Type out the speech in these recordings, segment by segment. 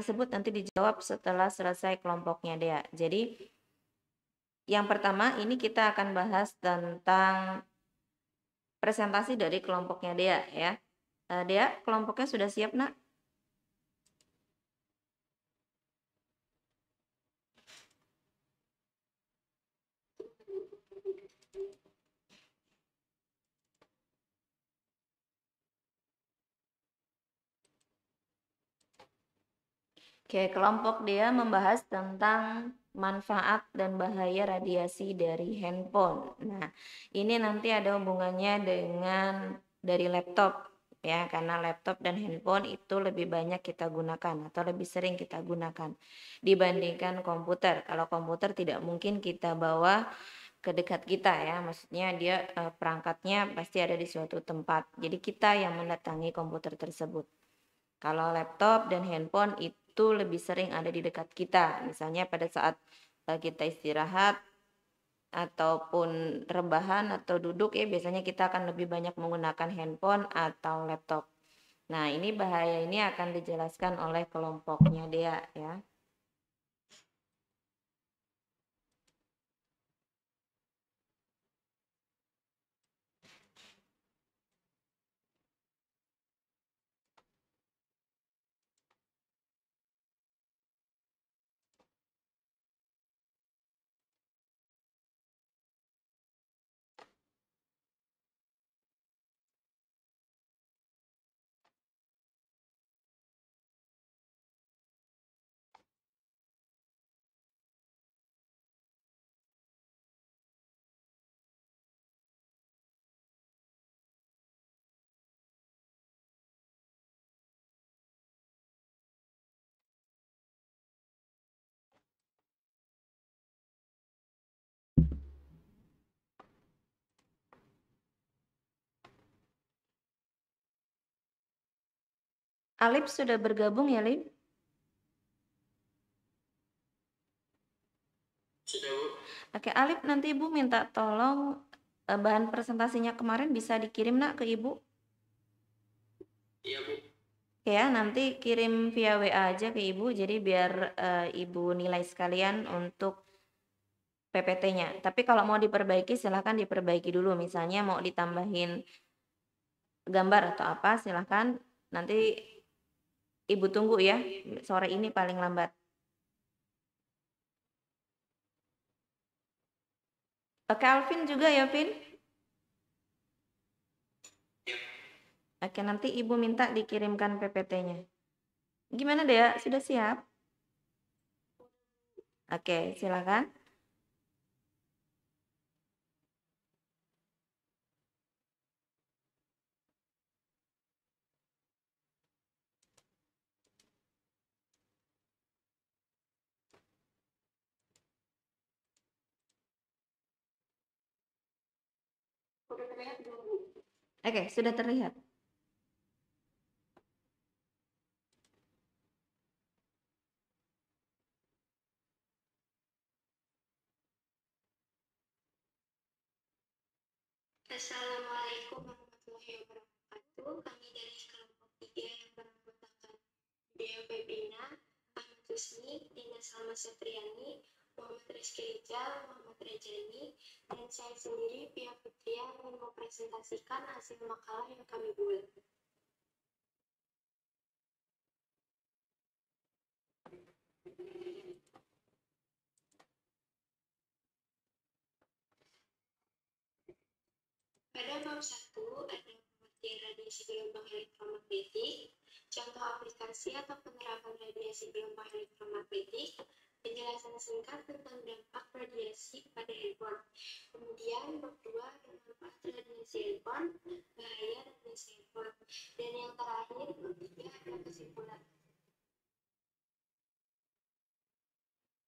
tersebut nanti dijawab setelah selesai kelompoknya Dea. Jadi yang pertama ini kita akan bahas tentang presentasi dari kelompoknya Dea ya. Dea, kelompoknya sudah siap nak? Oke, kelompok dia membahas tentang manfaat dan bahaya radiasi dari handphone. Nah, ini nanti ada hubungannya dengan dari laptop ya, karena laptop dan handphone itu lebih banyak kita gunakan atau lebih sering kita gunakan dibandingkan komputer. Kalau komputer tidak mungkin kita bawa ke dekat kita ya, maksudnya dia perangkatnya pasti ada di suatu tempat. Jadi kita yang mendatangi komputer tersebut. Kalau laptop dan handphone itu lebih sering ada di dekat kita. Misalnya pada saat kita istirahat ataupun rebahan atau duduk ya biasanya kita akan lebih banyak menggunakan handphone atau laptop. Nah, ini bahaya ini akan dijelaskan oleh kelompoknya Dea ya. Alip sudah bergabung ya, Lip? Sudah, Bu. Oke, Alip nanti Ibu minta tolong bahan presentasinya kemarin bisa dikirim nak ke Ibu. Iya, Bu. Ya, nanti kirim via WA aja ke Ibu, jadi biar Ibu nilai sekalian untuk PPT-nya. Tapi kalau mau diperbaiki silahkan diperbaiki dulu. Misalnya mau ditambahin gambar atau apa silahkan. Nanti Ibu tunggu ya, sore ini paling lambat. Oke, Alvin juga ya, Vin? Ya. Oke, nanti Ibu minta dikirimkan PPT-nya. Gimana Dea? Sudah siap? Oke, silakan. Oke, sudah terlihat. Assalamualaikum warahmatullahi wabarakatuh. Kami dari kelompok 3 yang beranggotakan Dea Febrina, Ahmad Husni, Dina Salma Satriani, Muhammad Rizky Rijal, Muhammad Rejani, dan saya sendiri Pia Fitria ingin mempresentasikan hasil makalah yang kami buat. Pada bab 1 ada pengertian radiasi gelombang elektromagnetik, contoh aplikasi atau penerapan radiasi gelombang elektromagnetik, penjelasan singkat tentang dampak radiasi pada handphone. Kemudian bab 2 ada manfaat radiasi handphone, bahaya radiasi handphone. Dan yang terakhir bab 3 ada kesimpulan.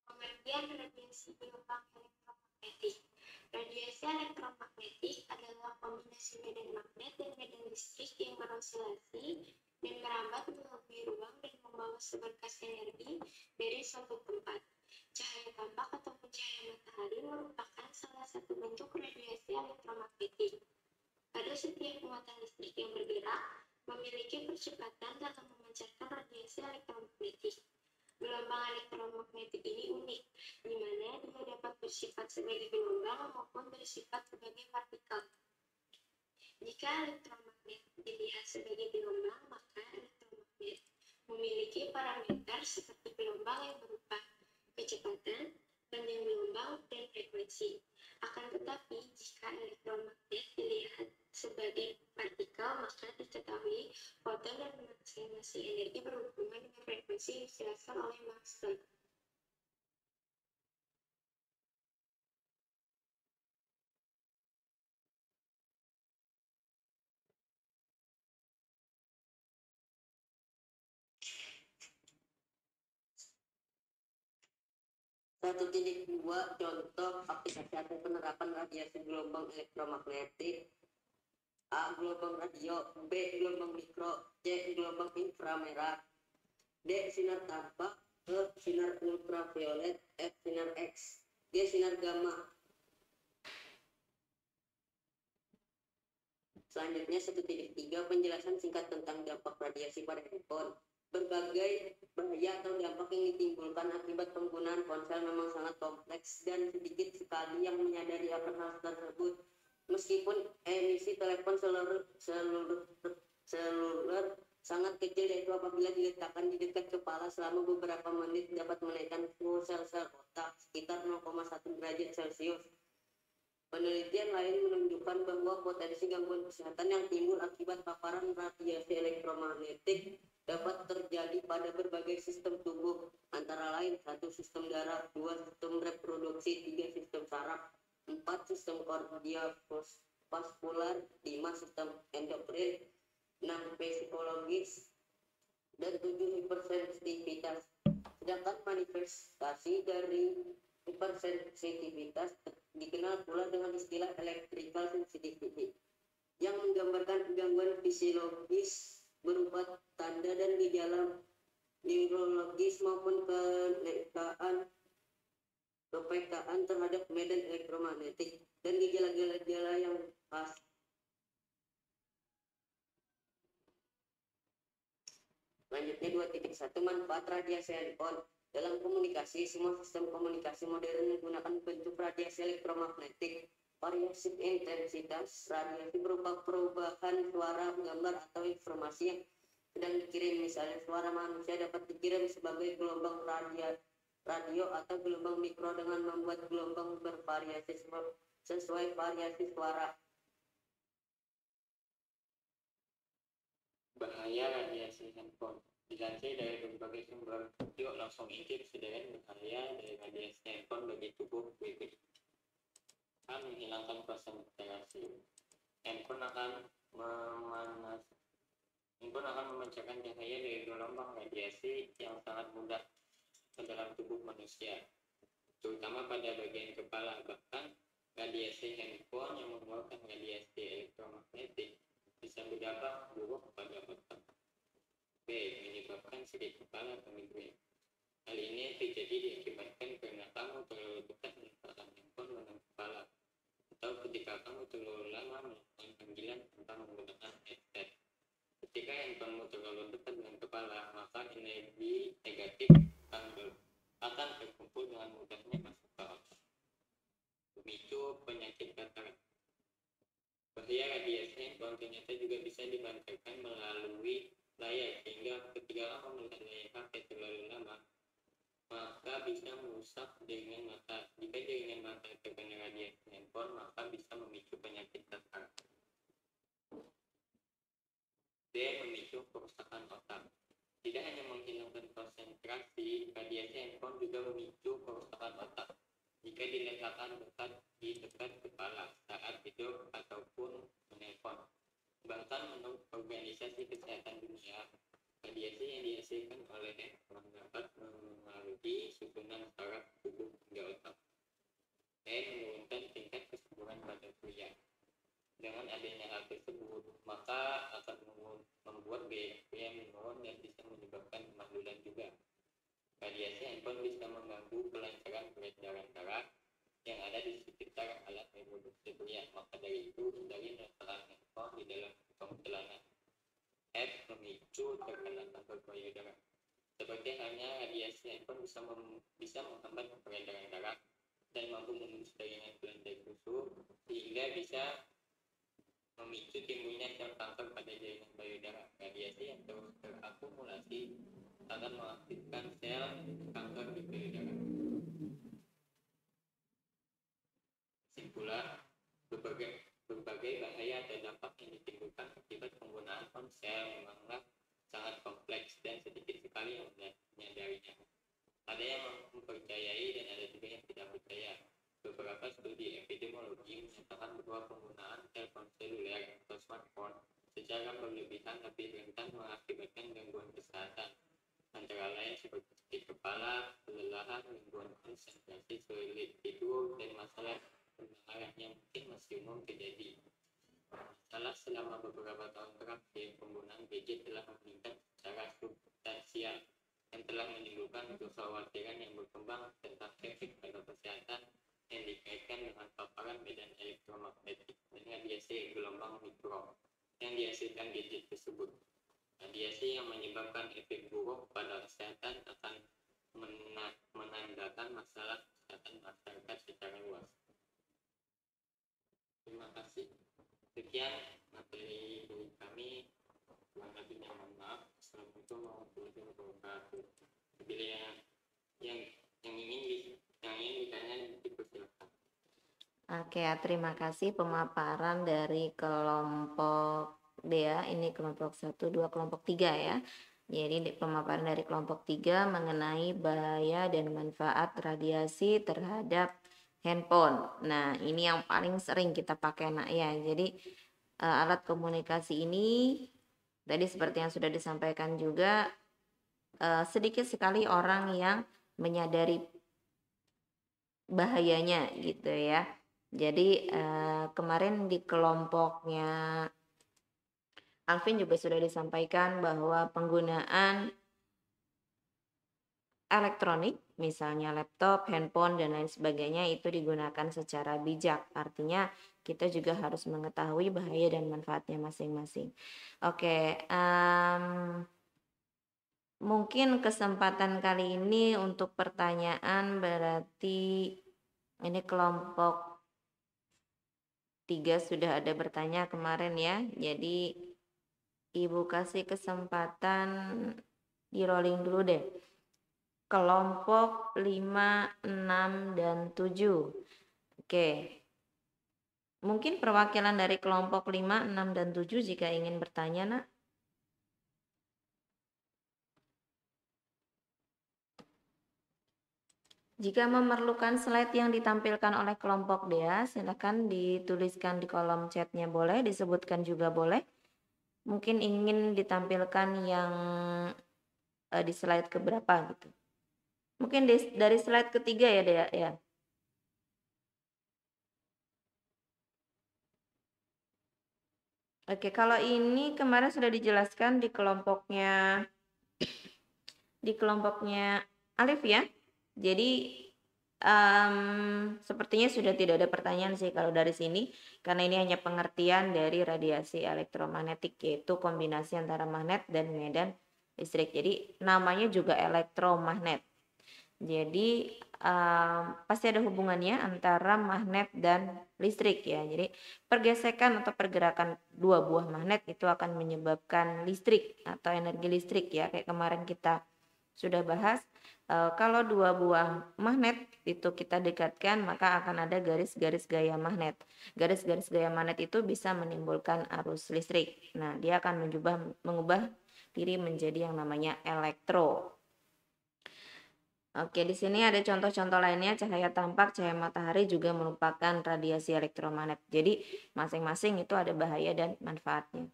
Pengertian radiasi gelombang elektromagnetik. Radiasi elektromagnetik adalah kombinasi medan magnet dan medan listrik yang berosilasi dan merambat melalui ruang dan membawa seberkas energi dari suatu tempat. Cahaya tambak ataupun cahaya matahari merupakan salah satu bentuk radiasi elektromagnetik. Pada setiap muatan listrik yang bergerak memiliki percepatan dalam memancarkan radiasi elektromagnetik. elektromagnetik ini unik, di mana dia dapat bersifat sebagai gelombang maupun bersifat sebagai partikel. Jika elektromagnet dilihat sebagai gelombang, maka elektromagnet memiliki parameter seperti gelombang yang berupa kecepatan, panjang gelombang, dan frekuensi. Akan tetapi, jika elektromagnet dilihat sebagai partikel, maka diketahui foton dan masing-masing energi berhubungan dengan frekuensi yang dijelaskan oleh Maxwell. Dua contoh aplikasi atau penerapan radiasi gelombang elektromagnetik. A. Gelombang radio, B. Gelombang mikro, C. Gelombang inframerah, D. Sinar tampak, E. Sinar ultraviolet, F. Sinar X, G. Sinar gamma. Selanjutnya 1.3 penjelasan singkat tentang dampak radiasi pada handphone. Berbagai bahaya atau dampak yang ditimbulkan akibat penggunaan ponsel memang sangat kompleks dan sedikit sekali yang menyadari akan hal tersebut. Meskipun emisi telepon seluler sangat kecil, yaitu apabila diletakkan di dekat kepala selama beberapa menit dapat menaikkan suhu sel-sel otak sekitar 0,1 derajat Celcius. Penelitian lain menunjukkan bahwa potensi gangguan kesehatan yang timbul akibat paparan radiasi elektromagnetik dapat terjadi pada berbagai sistem tubuh, antara lain 1. Sistem darah, 2. Sistem reproduksi, 3. Sistem saraf, 4. Sistem kardiovaskular, 5. Sistem endokrin, 6. Psikologis, dan 7. Hipersensitivitas. Sedangkan manifestasi dari hipersensitivitas dikenal pula dengan istilah electrical sensitivity, yang menggambarkan gangguan fisiologis berupa tanda dan gejala neurologis maupun kepekaan terhadap medan elektromagnetik dan gejala-gejala yang khas. Selanjutnya 2.1 manfaat radiasi handphone. Dalam komunikasi, semua sistem komunikasi modern menggunakan bentuk radiasi elektromagnetik. Variasi intensitas radiasi berupa perubahan suara, gambar, atau informasi yang sedang dikirim. Misalnya, suara manusia dapat dikirim sebagai gelombang radio atau gelombang mikro dengan membuat gelombang bervariasi sesuai variasi suara. Bahaya radiasi handphone. Dilansir dari berbagai sumber, yuk langsung intip sederet bahaya dari radiasi handphone bagi tubuh BB. A. Menghilangkan konsentrasi. Handphone akan memancarkan cahaya dari gelombang radiasi yang sangat mudah ke dalam tubuh manusia, terutama pada bagian kepala. Bahkan radiasi handphone yang mengeluarkan radiasi elektromagnetik bisa berdampak buruk pada otak. B. Menyebabkan sakit kepala atau migrain. Hal ini terjadi diakibatkan karena kamu terlalu dekat meletakkan handphone dengan kepala, atau ketika kamu terlalu lama melakukan panggilan tanpa menggunakan headset. Ketika handphonemu terlalu dekat dengan kepala, maka energi negatif akan terkumpul dengan mudahnya masuk ke otak, memicu penyakit katarak. Bahaya radiasi handphone ternyata juga bisa dipancarkan melalui layar, sehingga ketika kamu melihat layar HP terlalu lama, maka bisa merusak jaringan mata. Jika jaringan mata terkena radiasi handphone, maka bisa memicu penyakit katarak. D. Memicu kerusakan otak. Tidak hanya menghilangkan konsentrasi, radiasi handphone juga memicu kerusakan otak jika diletakkan di dekat kepala saat tidur ataupun menelpon. Bahkan menurut Organisasi Kesehatan Dunia, radiasi yang dihasilkan oleh handphone dapat mengaruhi susunan saraf tubuh hingga otak dan menurunkan tingkat kesuburan pada pria. Dengan adanya hal tersebut, maka akan membuat BSP menurun dan bisa menyebabkan kemandulan juga. Radiasi handphone bisa mengganggu kelancaran peredaran darah yang ada di sekitar alat reproduksi pria. Maka dari itu, hindari meletakkan handphone di dalam kantong celana. F. Memicu terkena kanker payudara. Seperti halnya radiasi handphone bisa menghambat peredaran darah dan mampu memutus jaringan kelenjar khusus sehingga bisa memicu timbulnya sel kanker pada jaringan payudara. Radiasi yang terus terakumulasi akan mengaktifkan sel kanker di payudara. Kesimpulan, berbagai bahaya atau dampak yang ditimbulkan akibat penggunaan ponsel memanglah sangat kompleks dan sedikit sekali yang menyadarinya. Ada yang mempercayai dan ada juga yang tidak percaya. Beberapa studi epidemiologi menyatakan bahwa penggunaan telepon seluler atau smartphone secara berlebihan lebih rentan mengakibatkan gangguan kesehatan, antara lain seperti sakit kepala, kelelahan, gangguan konsentrasi, sulit tidur, dan masalah pendengaran yang mungkin masih umum terjadi. Masalah selama beberapa tahun terakhir, penggunaan gadget telah meningkat secara substansial yang telah menimbulkan kekhawatiran yang berkembang tentang efek pada kesehatan yang dikaitkan dengan paparan medan elektromagnetik dan radiasi gelombang mikro yang dihasilkan gadget tersebut. Radiasi yang menyebabkan efek buruk pada kesehatan akan menandakan masalah kesehatan masyarakat secara luas. Terima kasih. Sekian materi dari kami. Kurang lebihnya mohon maaf. Assalamualaikum warahmatullahi wabarakatuh. Bila yang ingin ditanya dipersilakan. Oke, terima kasih pemaparan dari kelompok D ya. Ini kelompok 1, 2, kelompok 3 ya. Jadi pemaparan dari kelompok 3 mengenai bahaya dan manfaat radiasi terhadap handphone. Nah, ini yang paling sering kita pakai nak ya. Jadi alat komunikasi ini tadi seperti yang sudah disampaikan juga sedikit sekali orang yang menyadari bahayanya gitu ya. Jadi kemarin di kelompoknya Alvin juga sudah disampaikan bahwa penggunaan elektronik, misalnya laptop, handphone, dan lain sebagainya itu digunakan secara bijak. Artinya kita juga harus mengetahui bahaya dan manfaatnya masing-masing. Oke, mungkin kesempatan kali ini untuk pertanyaan berarti ini kelompok 3 sudah ada bertanya kemarin ya. Jadi Ibu kasih kesempatan di rolling dulu deh. Kelompok 5, 6, dan 7. Oke. Mungkin perwakilan dari kelompok 5, 6, dan 7 jika ingin bertanya nak. Jika memerlukan slide yang ditampilkan oleh kelompok dia, silakan dituliskan di kolom chatnya boleh, disebutkan juga boleh. Mungkin ingin ditampilkan yang di slide keberapa gitu. Mungkin dari slide ketiga ya Dea ya. Oke, kalau ini kemarin sudah dijelaskan di kelompoknya Alif ya. Jadi sepertinya sudah tidak ada pertanyaan sih kalau dari sini, karena ini hanya pengertian dari radiasi elektromagnetik, yaitu kombinasi antara magnet dan medan listrik. Jadi namanya juga elektromagnet. Jadi pasti ada hubungannya antara magnet dan listrik ya. Jadi pergesekan atau pergerakan dua buah magnet itu akan menyebabkan listrik atau energi listrik ya. Kayak kemarin kita sudah bahas, kalau dua buah magnet itu kita dekatkan maka akan ada garis-garis gaya magnet. Garis-garis gaya magnet itu bisa menimbulkan arus listrik. Nah, dia akan mengubah diri menjadi yang namanya elektro. Oke, di sini ada contoh-contoh lainnya. Cahaya tampak, cahaya matahari juga merupakan radiasi elektromagnet. Jadi masing-masing itu ada bahaya dan manfaatnya.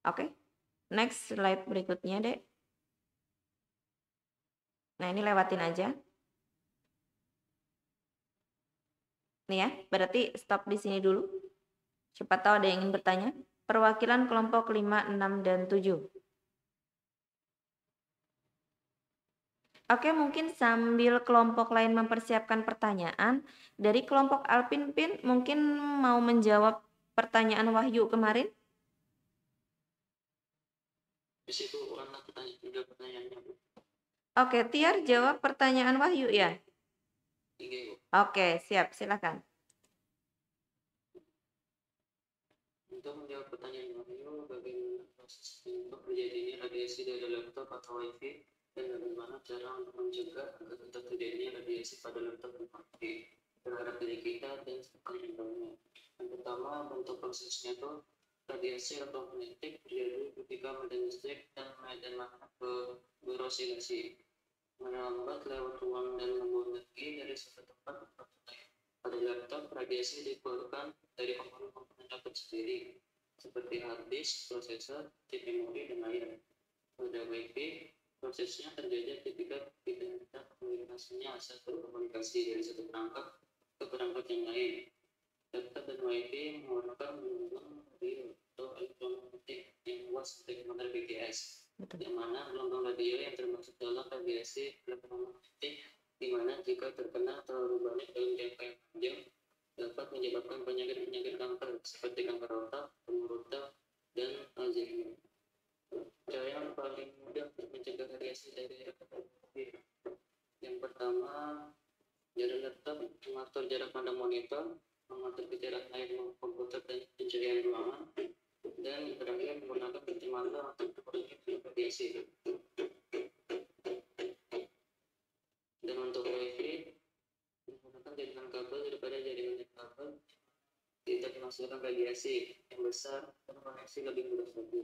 Oke, next slide berikutnya deh. Nah, ini lewatin aja. Nih ya, berarti stop di sini dulu. Siapa tahu ada yang ingin bertanya. Perwakilan kelompok 5, 6, dan 7. Oke, mungkin sambil kelompok lain mempersiapkan pertanyaan, dari kelompok Alpin Pin mungkin mau menjawab pertanyaan Wahyu kemarin? Di situ ulang pertanyaannya, Bu. Oke, Tiar jawab pertanyaan Wahyu ya. Iya, Bu. Oke, siap, silakan. Untuk menjawab pertanyaan Wahyu, bagaimana proses untuk terjadinya radiasi dari laptop atau wifi dan bagaimana cara untuk mencegah agar tetap terjadinya radiasi pada laptop dan wifi terhadap diri kita dan sekitar lingkungan. Yang pertama, bentuk prosesnya itu radiasi elektromagnetik terjadi ketika medan listrik dan medan magnet berosilasi merambat lewat ruang dan membawa energi dari satu tempat ke tempat lain. Pada laptop, radiasi dikeluarkan dari komponen-komponen laptop sendiri, seperti hard disk, prosesor, chip memori, dan lain. Pada wifi, prosesnya terjadi ketika kita komunikasinya asal berkomunikasi dari satu perangkat ke perangkat yang lain. Laptop dan wifi mengeluarkan gelombang radio atau elektromagnetik yang luas seperti kementerian BGS, yang mana gelombang radio yang termasuk dalam radiasi elektromagnetik, di mana jika terkena terlalu banyak dalam jangka yang panjang dapat menyebabkan penyakit-penyakit kanker seperti kanker otak, tumor otak, dan Alzheimer. Cara yang paling mudah untuk mencegah radiasi dari laptop. Yang pertama, jarak laptop mengatur jarak pandang monitor, mengatur jarak layar komputer dan pencahayaan ruangan, dan terakhir menggunakan kacamata untuk mengurangi radiasi. Dan untuk wifi, menggunakan jaringan kabel daripada jaringan kabel tidak menghasilkan radiasi yang besar dan koneksi lebih mudah lagi.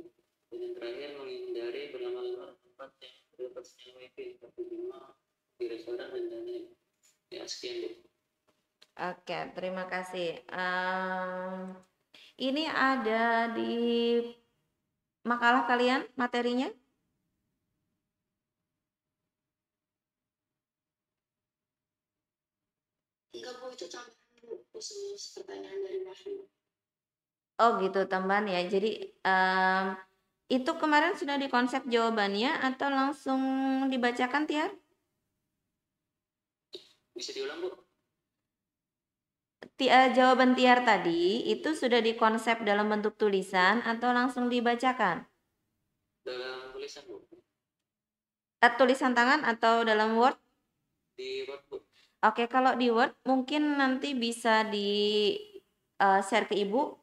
Dan yang terakhir, menghindari berlama-lama di tempat yang terdapat sinyal wifi seperti di rumah, di restoran, dan lain-lain. Ya, sekian, Bu. Oke, terima kasih. Ini ada di makalah kalian materinya? Enggak, Bu, itu tambahan, Bu, khusus pertanyaan dari Wahyu. Oh gitu, tambahan ya. Jadi itu kemarin sudah dikonsep jawabannya atau langsung dibacakan, Tiar? Bisa diulang, Bu? Jawaban Tiar tadi itu sudah dikonsep dalam bentuk tulisan atau langsung dibacakan? Dalam tulisan, Bu. Tulisan tangan atau dalam Word? Di Word, Bu. Oke, kalau di Word mungkin nanti bisa di share ke Ibu.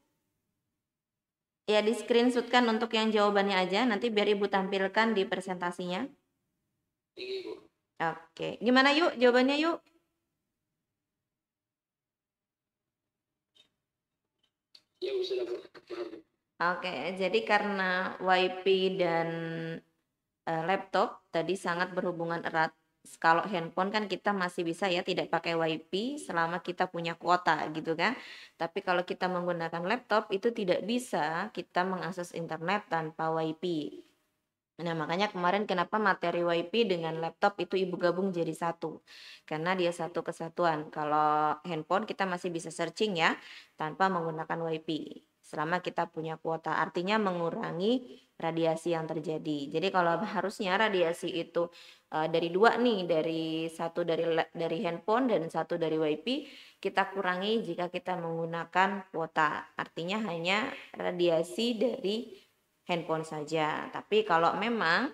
Ya, di screenshotkan untuk yang jawabannya aja, nanti biar Ibu tampilkan di presentasinya. Iya, Bu. Oke, gimana yuk jawabannya yuk? Ya, Bu, sudah, Bu. Oke, jadi karena wifi dan laptop tadi sangat berhubungan erat. Kalau handphone kan kita masih bisa ya tidak pakai wifi selama kita punya kuota gitu kan. Tapi kalau kita menggunakan laptop itu tidak bisa kita mengakses internet tanpa wifi. Nah, makanya kemarin kenapa materi wifi dengan laptop itu Ibu gabung jadi satu. Karena dia satu kesatuan. Kalau handphone kita masih bisa searching ya tanpa menggunakan wifi. Selama kita punya kuota, artinya mengurangi radiasi yang terjadi. Jadi kalau harusnya radiasi itu dari dua nih, dari satu dari handphone dan satu dari wifi, kita kurangi jika kita menggunakan kuota. Artinya hanya radiasi dari handphone saja. Tapi kalau memang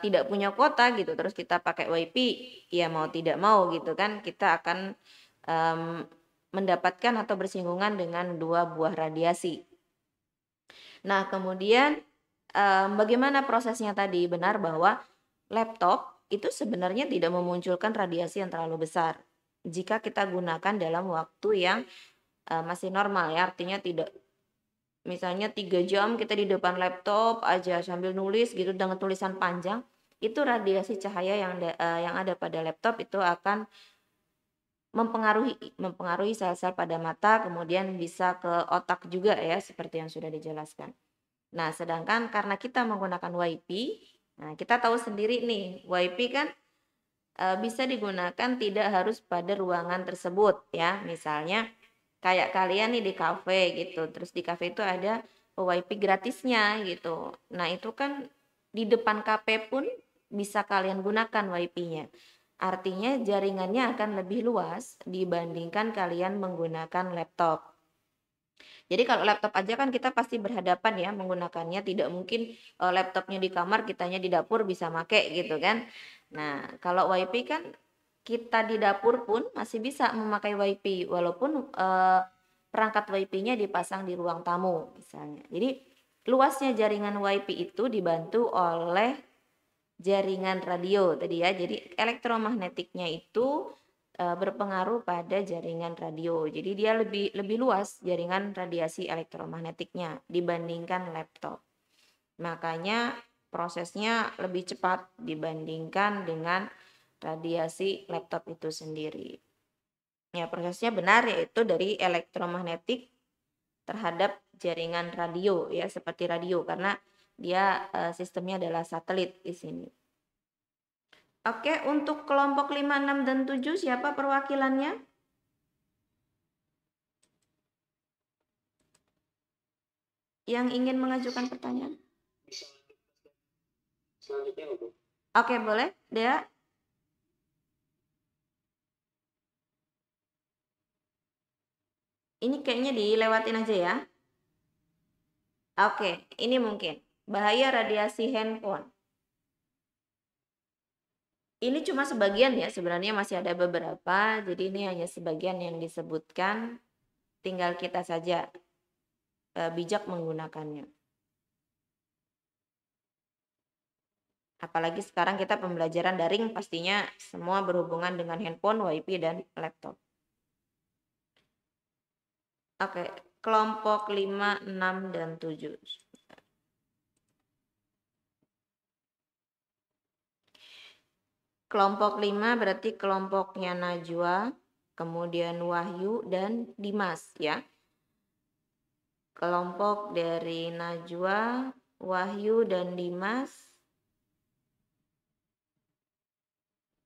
tidak punya kuota gitu, terus kita pakai wifi, ya mau tidak mau gitu kan, kita akan mendapatkan atau bersinggungan dengan dua buah radiasi. Nah, kemudian bagaimana prosesnya tadi? Benar bahwa laptop itu sebenarnya tidak memunculkan radiasi yang terlalu besar jika kita gunakan dalam waktu yang masih normal ya, artinya tidak misalnya 3 jam kita di depan laptop aja sambil nulis gitu dengan tulisan panjang, itu radiasi cahaya yang ada pada laptop itu akan mempengaruhi sel-sel pada mata, kemudian bisa ke otak juga ya seperti yang sudah dijelaskan. Nah, sedangkan karena kita menggunakan wifi, nah kita tahu sendiri nih, wifi kan bisa digunakan tidak harus pada ruangan tersebut ya. Misalnya kayak kalian nih di kafe gitu, terus di kafe itu ada wifi gratisnya gitu. Nah itu kan di depan kafe pun bisa kalian gunakan wifi-nya. Artinya jaringannya akan lebih luas dibandingkan kalian menggunakan laptop. Jadi kalau laptop aja kan kita pasti berhadapan ya menggunakannya, tidak mungkin laptopnya di kamar, kitanya di dapur bisa make gitu kan. Nah, kalau WiFi kan kita di dapur pun masih bisa memakai WiFi walaupun perangkat WiFi-nya dipasang di ruang tamu misalnya. Jadi luasnya jaringan WiFi itu dibantu oleh jaringan radio tadi ya. Jadi elektromagnetiknya itu berpengaruh pada jaringan radio. Jadi dia lebih luas jaringan radiasi elektromagnetiknya dibandingkan laptop. Makanya prosesnya lebih cepat dibandingkan dengan radiasi laptop itu sendiri. Ya, prosesnya benar yaitu dari elektromagnetik terhadap jaringan radio ya, seperti radio karena dia sistemnya adalah satelit di sini. Oke, untuk kelompok 5, 6, dan 7 siapa perwakilannya? Yang ingin mengajukan pertanyaan? Selanjutnya, Bu. Oke, boleh. Dea? Ini kayaknya dilewatin aja ya. Oke, ini mungkin. Bahaya radiasi handphone. Ini cuma sebagian ya, sebenarnya masih ada beberapa. Jadi ini hanya sebagian yang disebutkan. Tinggal kita saja bijak menggunakannya. Apalagi sekarang kita pembelajaran daring pastinya semua berhubungan dengan handphone, WiFi, dan laptop. Oke, kelompok 5, 6, dan 7. Kelompok 5 berarti kelompoknya Najwa, kemudian Wahyu, dan Dimas ya. Kelompok dari Najwa, Wahyu, dan Dimas.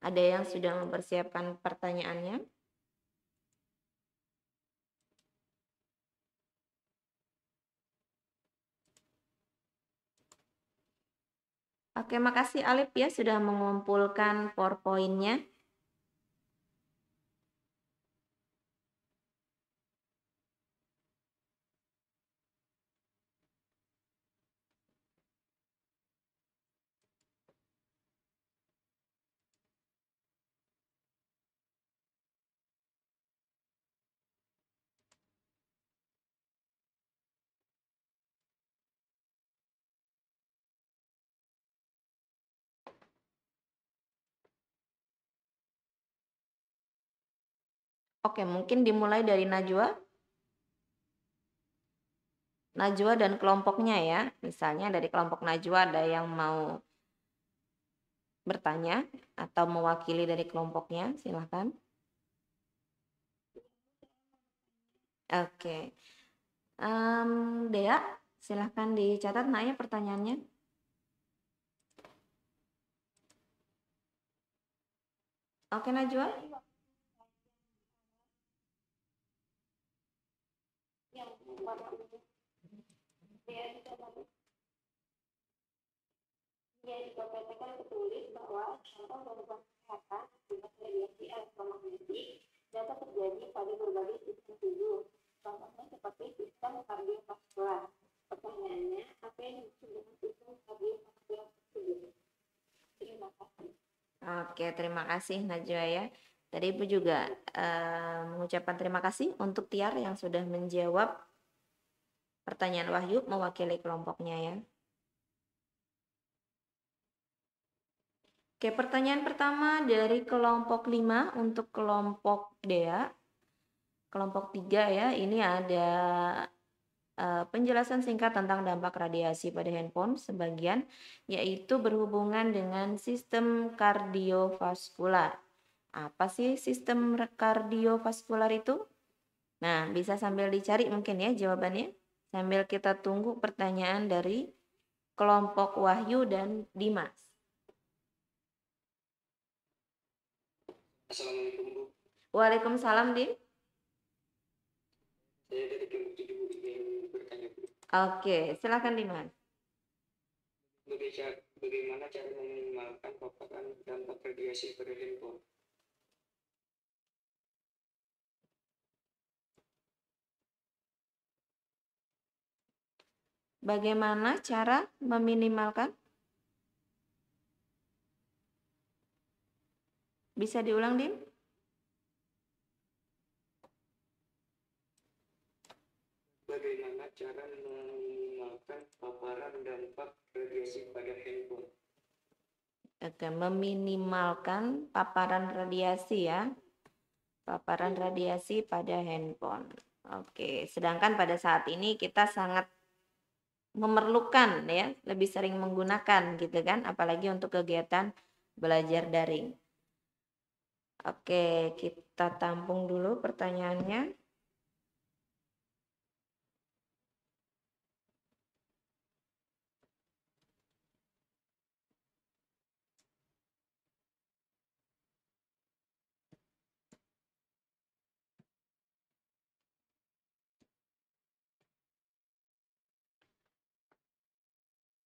Ada yang sudah mempersiapkan pertanyaannya? Oke, makasih Alif ya sudah mengumpulkan PowerPoint-nya. Oke, mungkin dimulai dari Najwa. Najwa dan kelompoknya ya. Misalnya dari kelompok Najwa ada yang mau bertanya atau mewakili dari kelompoknya, silahkan. Oke. Dea, silahkan dicatat Naya pertanyaannya. Oke Najwa. yang warna ungu. Dia di KPT kan tertulis bahwa contoh gangguan kesehatan akibat radiasi elektromagnetik dapat terjadi pada berbagai sistem tubuh, contohnya seperti sistem kardiovaskular. Pertanyaannya, apa yang dimaksud dengan sistem kardiovaskular tersebut? Terima kasih. Oke, terima kasih Najwa ya. Tadi Ibu juga mengucapkan terima kasih untuk Tiar yang sudah menjawab pertanyaan Wahyu mewakili kelompoknya ya. Oke, pertanyaan pertama dari kelompok 5 untuk kelompok Dea. Kelompok 3 ya, ini ada penjelasan singkat tentang dampak radiasi pada handphone sebagian, yaitu berhubungan dengan sistem kardiovaskular. Apa sih sistem kardiovaskular itu? Nah, bisa sambil dicari mungkin ya jawabannya. Sambil kita tunggu pertanyaan dari kelompok Wahyu dan Dimas. Assalamualaikum, Bu. Waalaikumsalam, Dim. Saya dari kelompok 7, Bu, ingin bertanya, Bu. Oke, silakan Dimas. Bagaimana cara meminimalkan paparan dampak radiasi pada handphone? Bagaimana cara meminimalkan? Bisa diulang, Dim? Bagaimana cara meminimalkan paparan dampak radiasi pada handphone? Oke, meminimalkan paparan radiasi ya. Paparan radiasi pada handphone. Oke, sedangkan pada saat ini kita sangat memerlukan ya, lebih sering menggunakan gitu kan, apalagi untuk kegiatan belajar daring. Oke, kita tampung dulu pertanyaannya.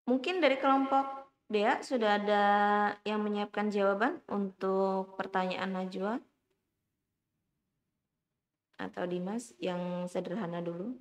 Mungkin dari kelompok Dea sudah ada yang menyiapkan jawaban untuk pertanyaan Najwa atau Dimas yang sederhana dulu.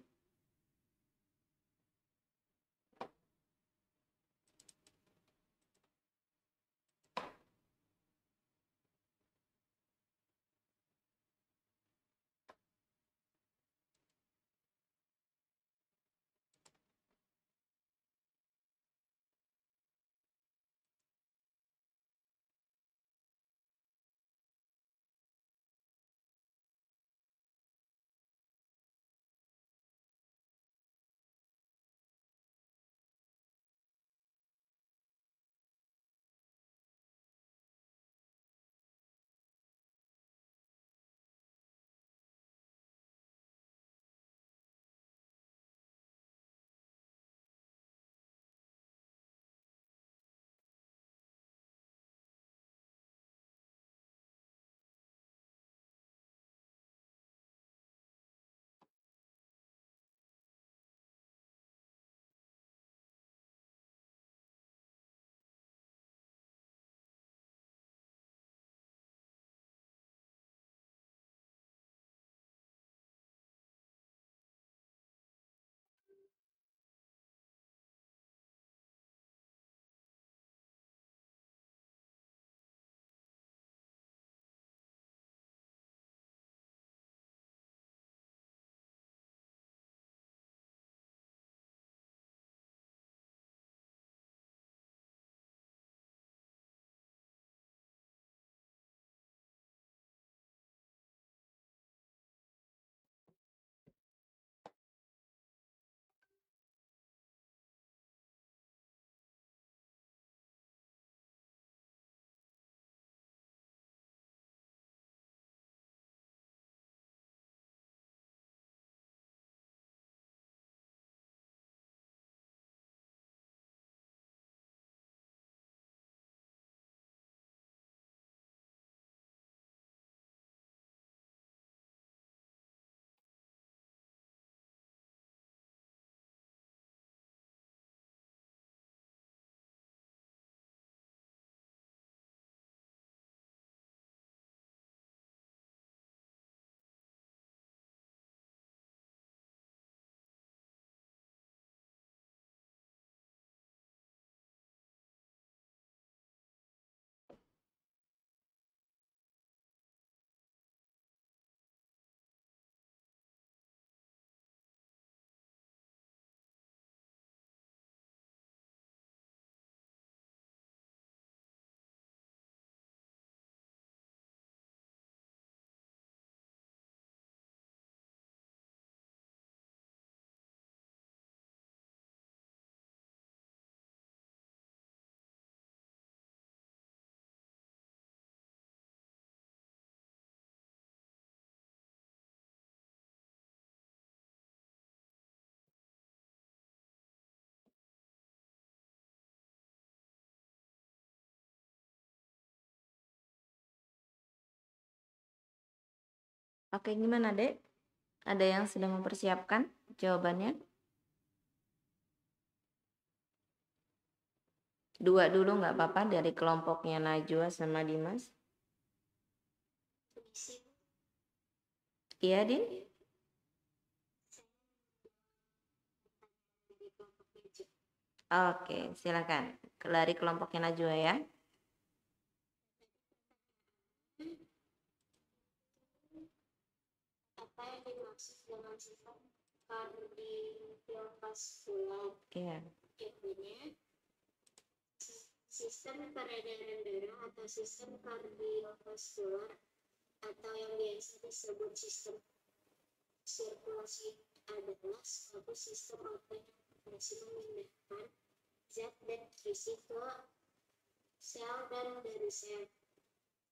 Oke, gimana Dek? Ada yang sudah mempersiapkan jawabannya? Dua dulu nggak apa-apa dari kelompoknya Najwa sama Dimas. Iya, Din? Oke, silakan. Dari kelompoknya Najwa ya. Apa yang dimaksud dengan sifat kardiovaskular? Iya. Jawabannya, sistem peredaran darah atau sistem kardiovaskular atau yang biasa disebut sistem sirkulasi adalah suatu sistem organ yang berfungsi memindahkan zat dan gizi ke sel dan dari sel.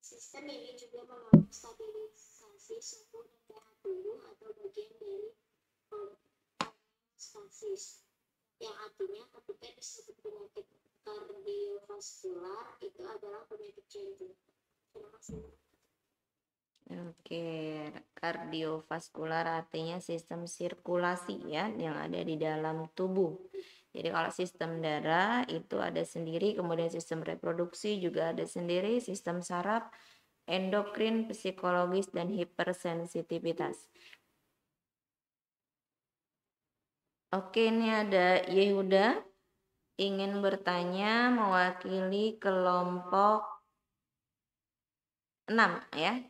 Sistem ini juga menolong stabilisasi suhu dan daya tubuh atau bagian dari homeostasis, yang artinya ketika disebut penyakit kardiovaskular itu adalah penyakit jantung. Terima kasih. Oke, kardiovaskular artinya sistem sirkulasi ya yang ada di dalam tubuh. Jadi kalau sistem darah itu ada sendiri, kemudian sistem reproduksi juga ada sendiri, sistem saraf, endokrin, psikologis, dan hipersensitivitas. Oke, ini ada Yehuda ingin bertanya mewakili kelompok 6 ya.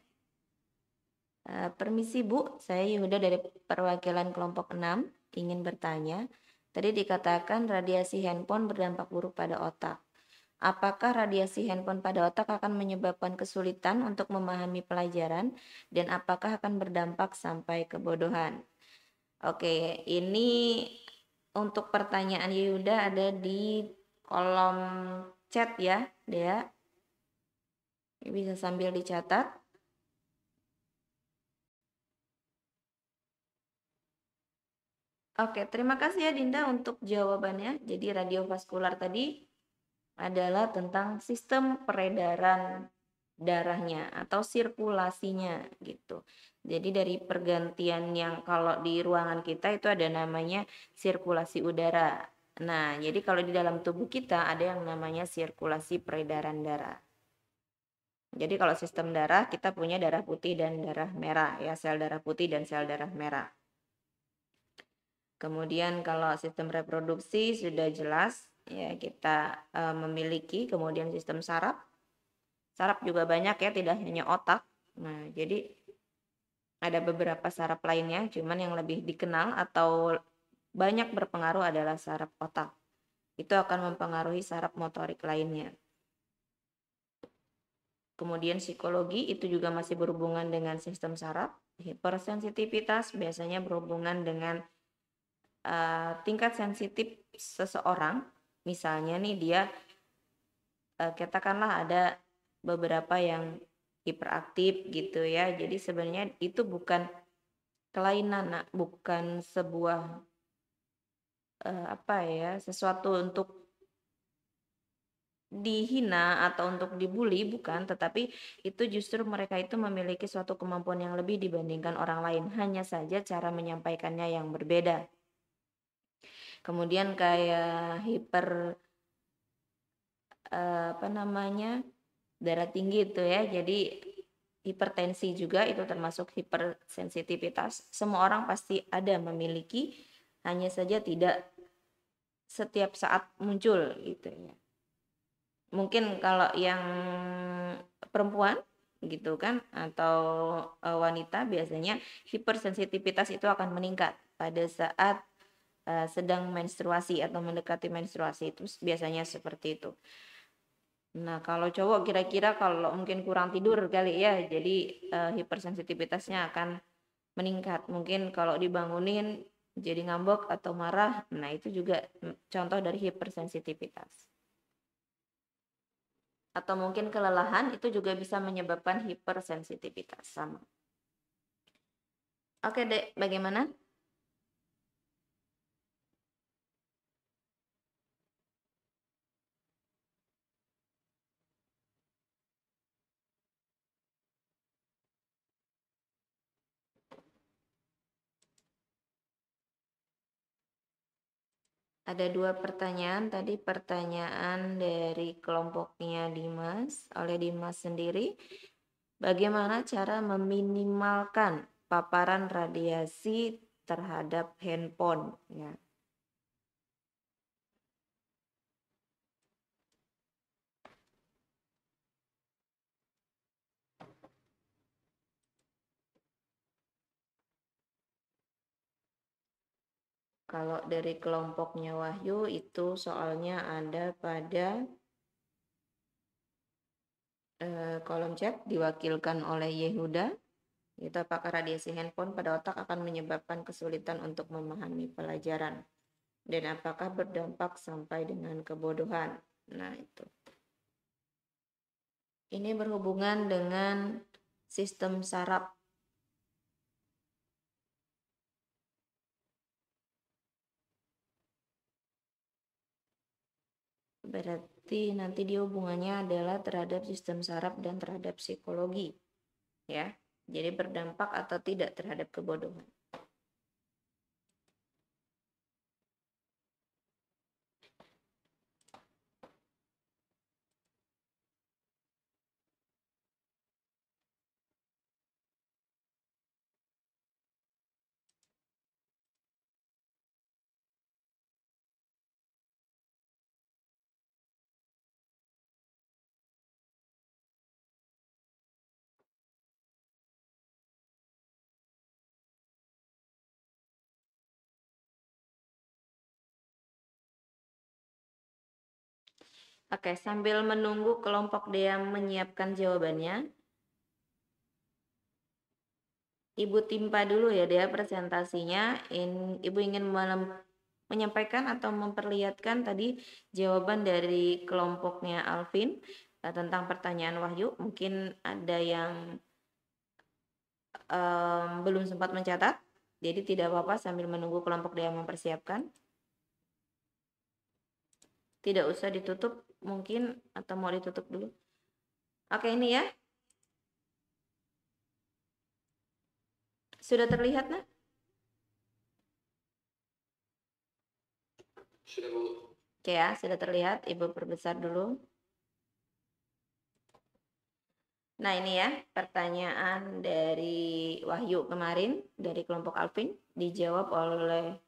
Permisi Bu, saya Yehuda dari perwakilan kelompok 6 ingin bertanya. Tadi dikatakan radiasi handphone berdampak buruk pada otak. Apakah radiasi handphone pada otak akan menyebabkan kesulitan untuk memahami pelajaran dan apakah akan berdampak sampai kebodohan? Oke, ini untuk pertanyaan Yehuda ada di kolom chat ya, Dea. Bisa sambil dicatat. Oke, terima kasih ya Dinda untuk jawabannya. Jadi radiovaskular tadi adalah tentang sistem peredaran darahnya atau sirkulasinya gitu. Jadi dari pergantian yang kalau di ruangan kita itu ada namanya sirkulasi udara. Nah, jadi kalau di dalam tubuh kita ada yang namanya sirkulasi peredaran darah. Jadi kalau sistem darah kita punya darah putih dan darah merah ya, sel darah putih dan sel darah merah. Kemudian kalau sistem reproduksi sudah jelas ya kita memiliki, kemudian sistem saraf. Saraf juga banyak ya, tidak hanya otak. Nah, jadi ada beberapa saraf lainnya, cuman yang lebih dikenal atau banyak berpengaruh adalah saraf otak. Itu akan mempengaruhi saraf motorik lainnya. Kemudian psikologi itu juga masih berhubungan dengan sistem saraf. Hipersensitivitas biasanya berhubungan dengan tingkat sensitif seseorang. Misalnya nih dia katakanlah ada beberapa yang hiperaktif gitu ya. Jadi sebenarnya itu bukan kelainan, bukan sebuah sesuatu untuk dihina atau untuk dibully, bukan, tetapi itu justru mereka itu memiliki suatu kemampuan yang lebih dibandingkan orang lain, hanya saja cara menyampaikannya yang berbeda. Kemudian kayak darah tinggi itu ya, jadi hipertensi juga itu termasuk hipersensitivitas. Semua orang pasti ada memiliki, hanya saja tidak setiap saat muncul gitu ya. Mungkin kalau yang perempuan gitu kan atau wanita biasanya hipersensitivitas itu akan meningkat pada saat sedang menstruasi atau mendekati menstruasi, itu biasanya seperti itu. Nah, kalau cowok kira-kira kalau mungkin kurang tidur kali ya, jadi hipersensitivitasnya akan meningkat. Mungkin kalau dibangunin jadi ngambek atau marah, nah itu juga contoh dari hipersensitivitas. Atau mungkin kelelahan itu juga bisa menyebabkan hipersensitivitas sama. Oke, Dek, bagaimana? Ada 2 pertanyaan, tadi pertanyaan dari kelompoknya Dimas, oleh Dimas sendiri. Bagaimana cara meminimalkan paparan radiasi terhadap handphone? Ya. Kalau dari kelompoknya Wahyu itu soalnya ada pada kolom chat diwakilkan oleh Yehuda. Itu apakah radiasi handphone pada otak akan menyebabkan kesulitan untuk memahami pelajaran dan apakah berdampak sampai dengan kebodohan. Nah, itu. Ini berhubungan dengan sistem saraf. Berarti nanti dia hubungannya adalah terhadap sistem saraf dan terhadap psikologi. Ya. Jadi berdampak atau tidak terhadap kebodohan. Oke, sambil menunggu kelompok dia menyiapkan jawabannya, Ibu timpa dulu ya dia presentasinya. Ibu ingin menyampaikan atau memperlihatkan tadi jawaban dari kelompoknya Alvin tentang pertanyaan Wahyu. Mungkin ada yang belum sempat mencatat, jadi tidak apa-apa sambil menunggu kelompok dia mempersiapkan. Tidak usah ditutup mungkin, atau mau ditutup dulu. Oke, ini ya. Sudah terlihat, nah? Sudah, Bu. Oke ya, sudah terlihat. Ibu perbesar dulu. Nah, ini ya pertanyaan dari Wahyu kemarin dari kelompok Alvin, dijawab oleh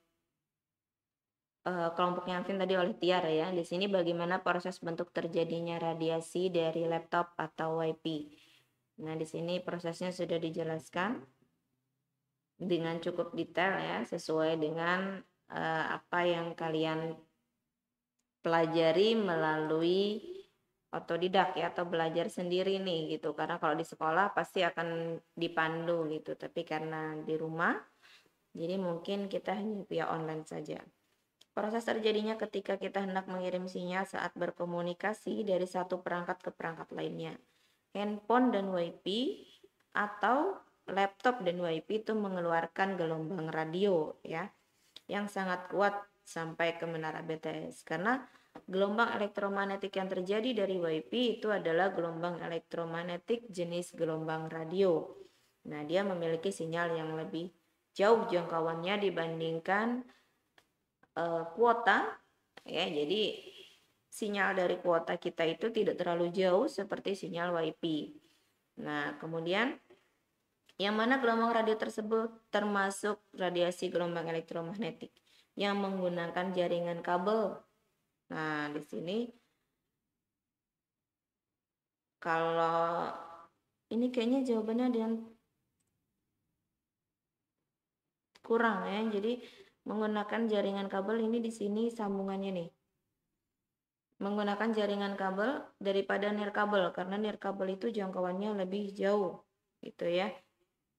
kelompoknya Alvin tadi oleh Tiara ya. Di sini bagaimana proses bentuk terjadinya radiasi dari laptop atau WiFi. Nah, di sini prosesnya sudah dijelaskan dengan cukup detail ya, sesuai dengan apa yang kalian pelajari melalui otodidak ya, atau belajar sendiri nih gitu. Karena kalau di sekolah pasti akan dipandu gitu, tapi karena di rumah jadi mungkin kita hanya via online saja. Proses terjadinya ketika kita hendak mengirim sinyal saat berkomunikasi dari satu perangkat ke perangkat lainnya. Handphone dan WiFi atau laptop dan WiFi itu mengeluarkan gelombang radio ya, yang sangat kuat sampai ke menara BTS. Karena gelombang elektromagnetik yang terjadi dari WiFi itu adalah gelombang elektromagnetik jenis gelombang radio. Nah, dia memiliki sinyal yang lebih jauh jangkauannya dibandingkan kuota ya. Jadi sinyal dari kuota kita itu tidak terlalu jauh seperti sinyal WiFi. Nah, kemudian yang mana gelombang radio tersebut termasuk radiasi gelombang elektromagnetik yang menggunakan jaringan kabel. Nah, di sini kalau ini kayaknya jawabannya ada yang kurang ya. Jadi menggunakan jaringan kabel ini di sini sambungannya nih. Menggunakan jaringan kabel daripada nirkabel karena nirkabel itu jangkauannya lebih jauh gitu ya.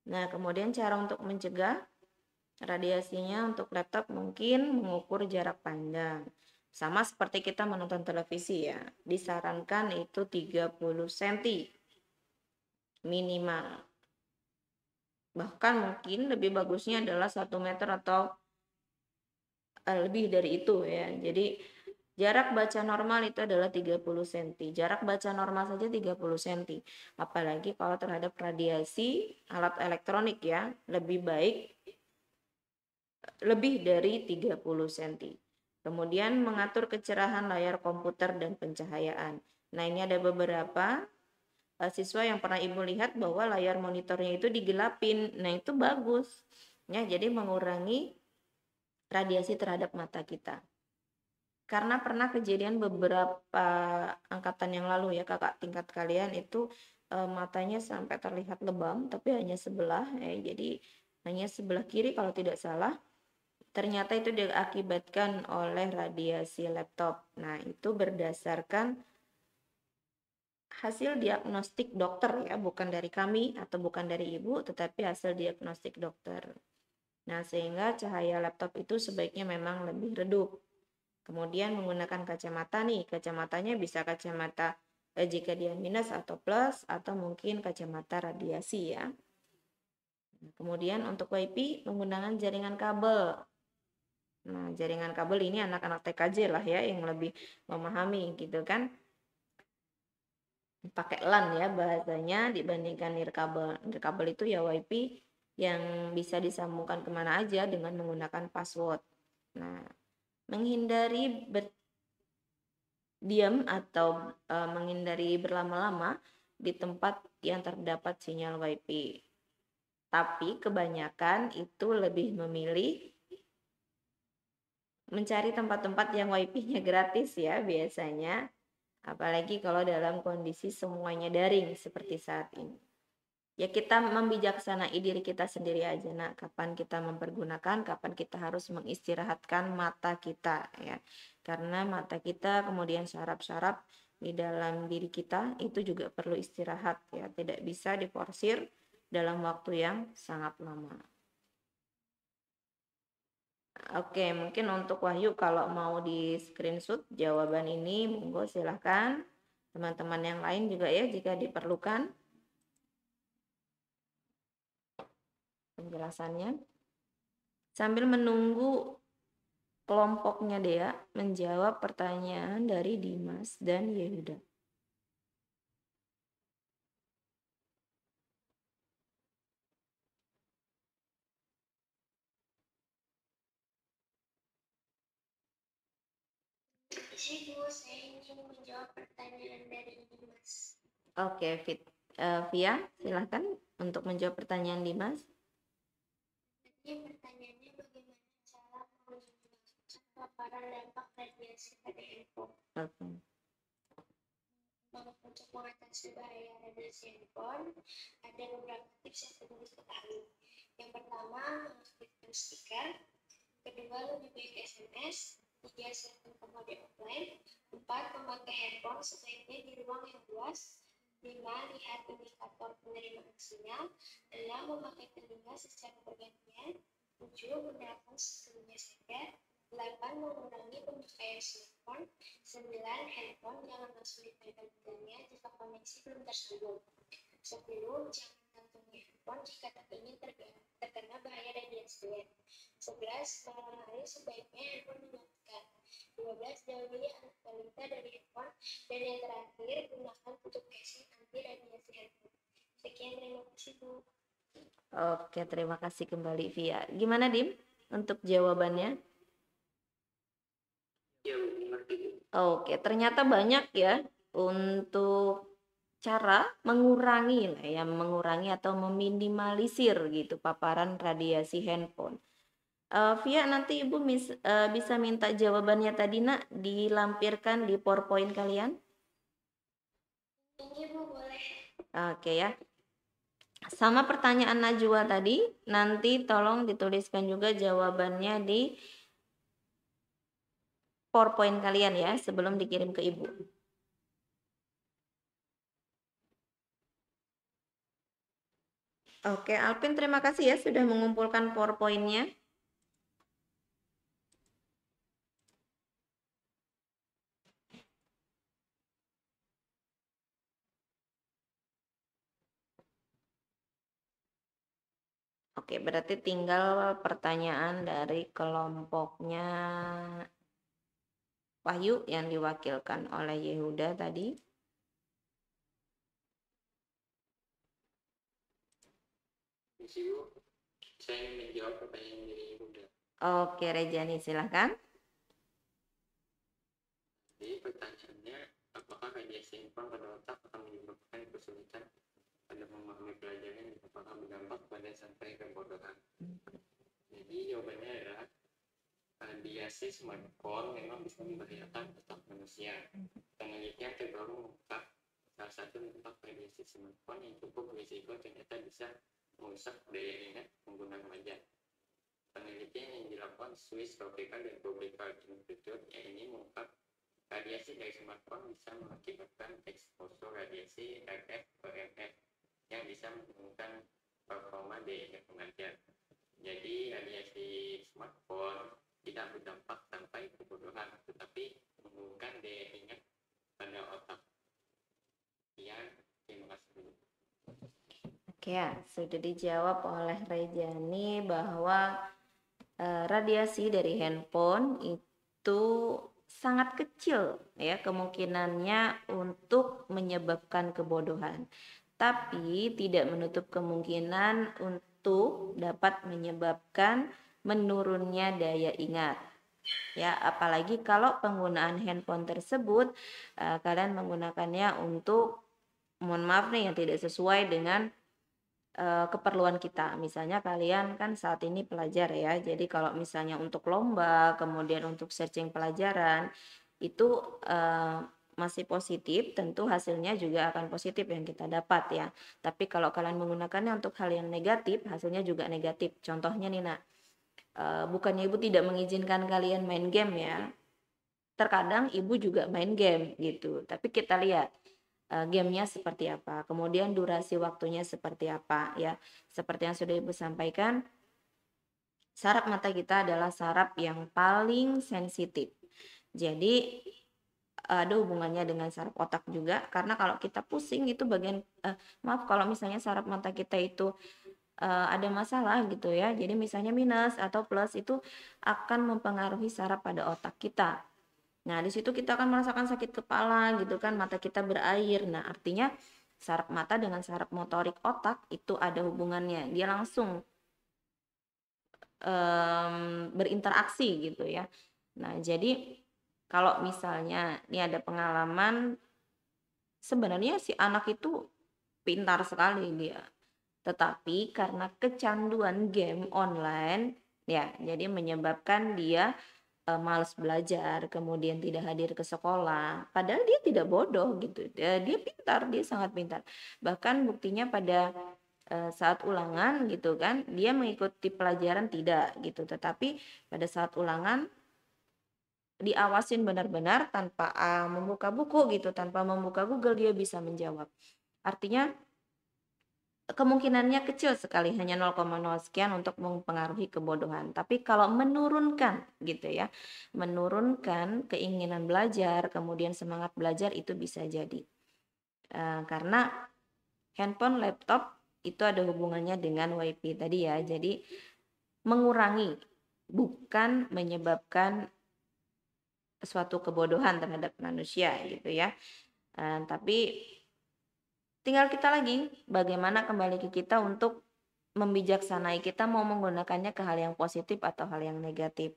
Nah, kemudian cara untuk mencegah radiasinya untuk laptop mungkin mengukur jarak pandang. Sama seperti kita menonton televisi ya. Disarankan itu 30 cm minimal. Bahkan mungkin lebih bagusnya adalah 1 meter atau lebih dari itu ya. Jadi jarak baca normal itu adalah 30 cm. Jarak baca normal saja 30 cm. Apalagi kalau terhadap radiasi alat elektronik ya, lebih baik lebih dari 30 cm. Kemudian mengatur kecerahan layar komputer dan pencahayaan. Nah, ini ada beberapa siswa yang pernah Ibu lihat bahwa layar monitornya itu digelapin. Nah, itu bagus. Ya, jadi mengurangi radiasi terhadap mata kita. Karena pernah kejadian beberapa angkatan yang lalu ya, kakak tingkat kalian itu matanya sampai terlihat lebam, tapi hanya sebelah ya. Jadi hanya sebelah kiri kalau tidak salah. ternyata itu diakibatkan oleh radiasi laptop. Nah, itu berdasarkan hasil diagnostik dokter ya, bukan dari kami atau bukan dari ibu, tetapi hasil diagnostik dokter. Nah, sehingga cahaya laptop itu sebaiknya memang lebih redup. Kemudian menggunakan kacamata nih, kacamatanya bisa kacamata jika dia minus atau plus, atau mungkin kacamata radiasi ya. Kemudian untuk WiFi menggunakan jaringan kabel. Nah, jaringan kabel ini anak-anak TKJ lah ya yang lebih memahami gitu kan. Pakai LAN ya bahasanya dibandingkan nirkabel. Nirkabel itu ya WiFi yang bisa disambungkan kemana aja dengan menggunakan password. Nah, menghindari berdiam atau menghindari berlama-lama di tempat yang terdapat sinyal WiFi. Tapi kebanyakan itu lebih memilih mencari tempat-tempat yang WiFi-nya gratis ya biasanya. Apalagi kalau dalam kondisi semuanya daring seperti saat ini. Ya kita membijaksanai diri kita sendiri aja nak, kapan kita mempergunakan, kapan kita harus mengistirahatkan mata kita ya. Karena mata kita kemudian syaraf-syaraf di dalam diri kita itu juga perlu istirahat ya, tidak bisa diforsir dalam waktu yang sangat lama. Oke, mungkin untuk Wahyu kalau mau di screenshot jawaban ini, monggo silahkan. Teman-teman yang lain juga ya jika diperlukan penjelasannya. Sambil menunggu kelompoknya Dea menjawab pertanyaan dari Dimas dan Yehuda. Ibu, saya ingin menjawab pertanyaan dari Dimas. Oke, Via, silahkan untuk menjawab pertanyaan Dimas. Tadi pertanyaannya bagaimana cara menjelaskan paparan dampak radiasi pada handphone. Oke. Untuk mengatasi bahaya radiasi handphone, ada beberapa tips yang perlu diketahui. Yang pertama, mengaktifkan stiker. Kedua, lebih baik SMS. 3, setting mode offline. 4, memakai handphone sebaiknya di ruang yang luas. 5, lihat indikator penerimaan sinyal. 6, memakai telinga secara bergantian. 7, menerapkan sebelumnya saja. 8, mengurangi pemakaian smartphone. 9, handphone jangan langsung dipegangnya jika koneksi belum tersambung. 10, jangan gantungi handphone jika tak ingin terkena bahaya radiasi. 11, malam hari sebaiknya handphone dimatikan. 12, jauhi anak balita dari handphone. Dan yang terakhir, gunakan tutup casing anti radiasi handphone. Sekian, terima kasih Bu. Oke, terima kasih kembali Via. Gimana Dim untuk jawabannya? Ya, mengerti. Oke, ternyata banyak ya untuk cara mengurangi lah ya, mengurangi atau meminimalisir gitu paparan radiasi handphone. Via nanti Ibu bisa minta jawabannya tadi nak dilampirkan di PowerPoint kalian. Ini Bu, boleh. Oke ya. Sama pertanyaan Najwa tadi, nanti tolong dituliskan juga jawabannya di PowerPoint kalian ya sebelum dikirim ke Ibu. Oke, Alvin terima kasih ya sudah mengumpulkan PowerPoint-nya. Oke, berarti tinggal pertanyaan dari kelompoknya Wahyu yang diwakilkan oleh Yehuda tadi. Ibu, saya ingin menjawab pertanyaan dari Yehuda. Oke, Rejani silahkan. Jadi pertanyaannya, apakah radiasi handphone pada otak akan menyebabkan kesulitan pada memahami pelajaran dan apakah berdampak pada sampai kebodohan? Jadi jawabannya adalah radiasi smartphone memang bisa membahayakan otak manusia. Penelitian terbaru mengungkap salah satu dampak radiasi smartphone yang cukup berisiko ternyata bisa merusak daya ingat pengguna remaja. Penelitian penelitian yang dilakukan Swiss Tropical dan Tropical Institute yang ini mengungkap radiasi dari smartphone bisa mengakibatkan eksposur radiasi RF ke RF yang bisa menurunkan performa daya ingat pengajar. Jadi radiasi smartphone tidak berdampak sampai kebodohan, tetapi menurunkan daya ingat pada otak. Ya, terima kasih. Oke ya, sudah dijawab oleh Rejani bahwa radiasi dari handphone itu sangat kecil ya kemungkinannya untuk menyebabkan kebodohan. Tapi tidak menutup kemungkinan untuk dapat menyebabkan menurunnya daya ingat. Ya, apalagi kalau penggunaan handphone tersebut kalian menggunakannya untuk, mohon maaf nih, yang tidak sesuai dengan keperluan kita. Misalnya kalian kan saat ini pelajar ya, jadi kalau misalnya untuk lomba, kemudian untuk searching pelajaran, itu masih positif, tentu hasilnya juga akan positif yang kita dapat ya. Tapi kalau kalian menggunakannya untuk hal yang negatif, hasilnya juga negatif. Contohnya nih nak, bukannya ibu tidak mengizinkan kalian main game ya, terkadang ibu juga main game gitu, tapi kita lihat gamenya seperti apa, kemudian durasi waktunya seperti apa ya. Seperti yang sudah ibu sampaikan, saraf mata kita adalah saraf yang paling sensitif. Jadi ada hubungannya dengan saraf otak juga, karena kalau kita pusing itu bagian maaf, kalau misalnya saraf mata kita itu ada masalah gitu ya, jadi misalnya minus atau plus, itu akan mempengaruhi saraf pada otak kita. Nah, di situ kita akan merasakan sakit kepala gitu kan, mata kita berair. Nah, artinya saraf mata dengan saraf motorik otak itu ada hubungannya. Dia langsung berinteraksi gitu ya. Nah, jadi kalau misalnya ini ada pengalaman, sebenarnya si anak itu pintar sekali dia. Tetapi karena kecanduan game online ya, jadi menyebabkan dia malas belajar, kemudian tidak hadir ke sekolah. Padahal dia tidak bodoh gitu. Dia pintar, dia sangat pintar. Bahkan buktinya pada saat ulangan gitu kan, dia mengikuti pelajaran tidak gitu. Tetapi pada saat ulangan diawasin benar-benar tanpa membuka buku gitu, tanpa membuka Google, dia bisa menjawab. Artinya kemungkinannya kecil sekali, hanya 0,0 sekian untuk mempengaruhi kebodohan. Tapi kalau menurunkan gitu ya, menurunkan keinginan belajar, kemudian semangat belajar, itu bisa jadi. Karena handphone, laptop itu ada hubungannya dengan WiFi tadi ya. Jadi mengurangi, bukan menyebabkan suatu kebodohan terhadap manusia gitu ya. Tapi tinggal kita lagi bagaimana kembali ke kita untuk membijaksanai kita mau menggunakannya ke hal yang positif atau hal yang negatif.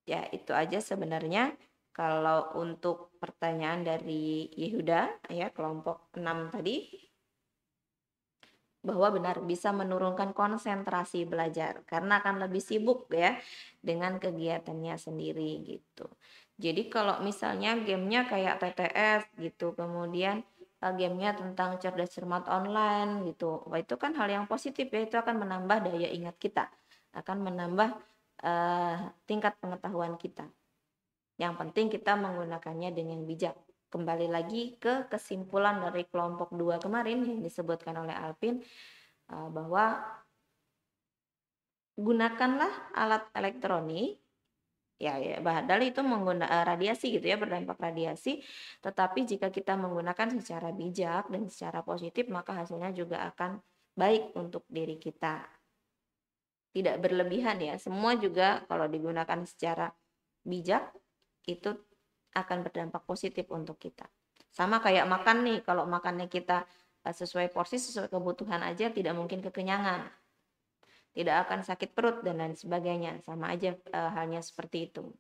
Ya, itu aja sebenarnya kalau untuk pertanyaan dari Yehuda ya, kelompok 6 tadi, bahwa benar bisa menurunkan konsentrasi belajar karena akan lebih sibuk ya dengan kegiatannya sendiri gitu. Jadi kalau misalnya gamenya kayak TTS gitu, kemudian gamenya tentang cerdas cermat online gitu, wah itu kan hal yang positif ya, itu akan menambah daya ingat kita, akan menambah tingkat pengetahuan kita. Yang penting kita menggunakannya dengan bijak. Kembali lagi ke kesimpulan dari kelompok 2 kemarin yang disebutkan oleh Alvin, bahwa gunakanlah alat elektronik ya, padahal itu menggunakan radiasi gitu ya, berdampak radiasi, tetapi jika kita menggunakan secara bijak dan secara positif, maka hasilnya juga akan baik untuk diri kita. Tidak berlebihan ya, semua juga kalau digunakan secara bijak itu akan berdampak positif untuk kita. Sama kayak makan nih, kalau makannya kita sesuai porsi, sesuai kebutuhan aja, tidak mungkin kekenyangan, tidak akan sakit perut dan lain sebagainya. Sama aja halnya seperti itu.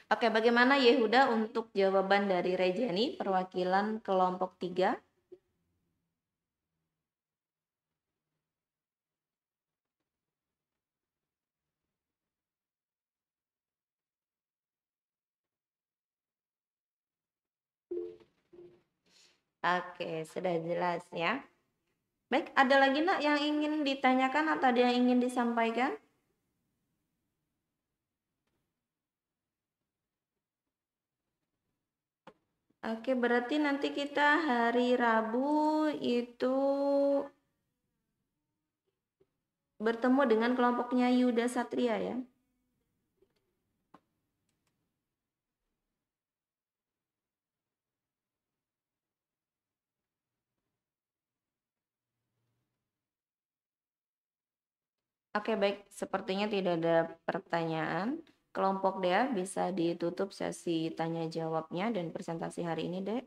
Oke, bagaimana Yehuda untuk jawaban dari Rejani, perwakilan kelompok 3? Oke, sudah jelas ya. Baik, ada lagi nak yang ingin ditanyakan atau ada yang ingin disampaikan? Oke, berarti nanti kita hari Rabu itu bertemu dengan kelompoknya Yuda Satria ya. Oke, baik. Sepertinya tidak ada pertanyaan. Kelompok Dea bisa ditutup sesi tanya jawabnya dan presentasi hari ini, Dek.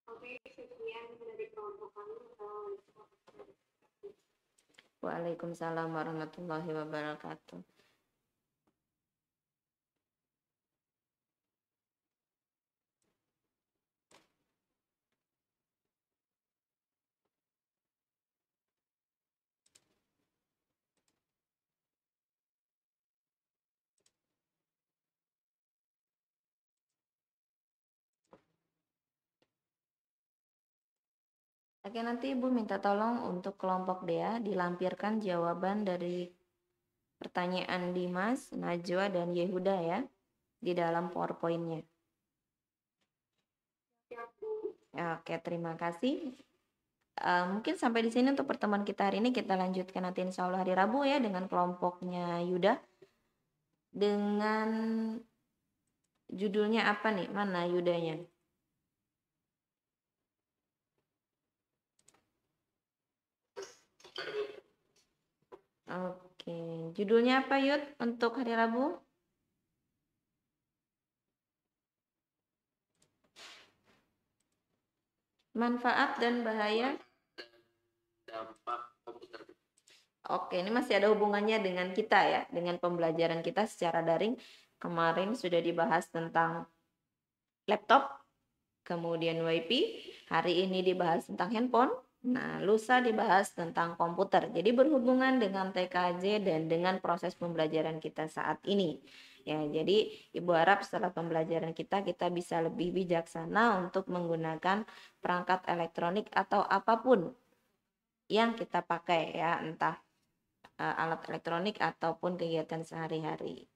Oke, sekian dari kelompok kami. Waalaikumsalam warahmatullahi wabarakatuh. Oke, nanti Ibu minta tolong untuk kelompok Dea dilampirkan jawaban dari pertanyaan Dimas, Najwa, dan Yehuda ya di dalam PowerPoint-nya. Oke, terima kasih. Mungkin sampai di sini untuk pertemuan kita hari ini. Kita lanjutkan nanti insya Allah hari Rabu ya dengan kelompoknya Yuda. Dengan judulnya apa nih? Mana Yudanya? Oke, judulnya apa Yud untuk hari Rabu? Manfaat dan bahaya. Dampak komputer. Oke, ini masih ada hubungannya dengan kita ya, dengan pembelajaran kita secara daring. Kemarin sudah dibahas tentang laptop, kemudian WiFi, hari ini dibahas tentang handphone. Nah, lusa dibahas tentang komputer. Jadi berhubungan dengan TKJ dan dengan proses pembelajaran kita saat ini. Ya, jadi Ibu harap setelah pembelajaran kita bisa lebih bijaksana untuk menggunakan perangkat elektronik atau apapun yang kita pakai ya, entah alat elektronik ataupun kegiatan sehari-hari.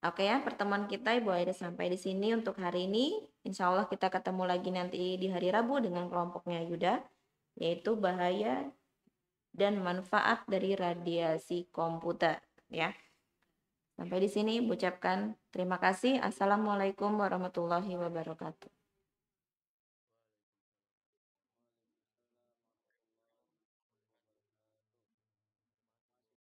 Oke ya, pertemuan kita Ibu Aida sampai di sini untuk hari ini. Insya Allah kita ketemu lagi nanti di hari Rabu dengan kelompoknya Yuda, yaitu bahaya dan manfaat dari radiasi komputer ya. Sampai di sini Ibu ucapkan terima kasih. Assalamualaikum warahmatullahi wabarakatuh.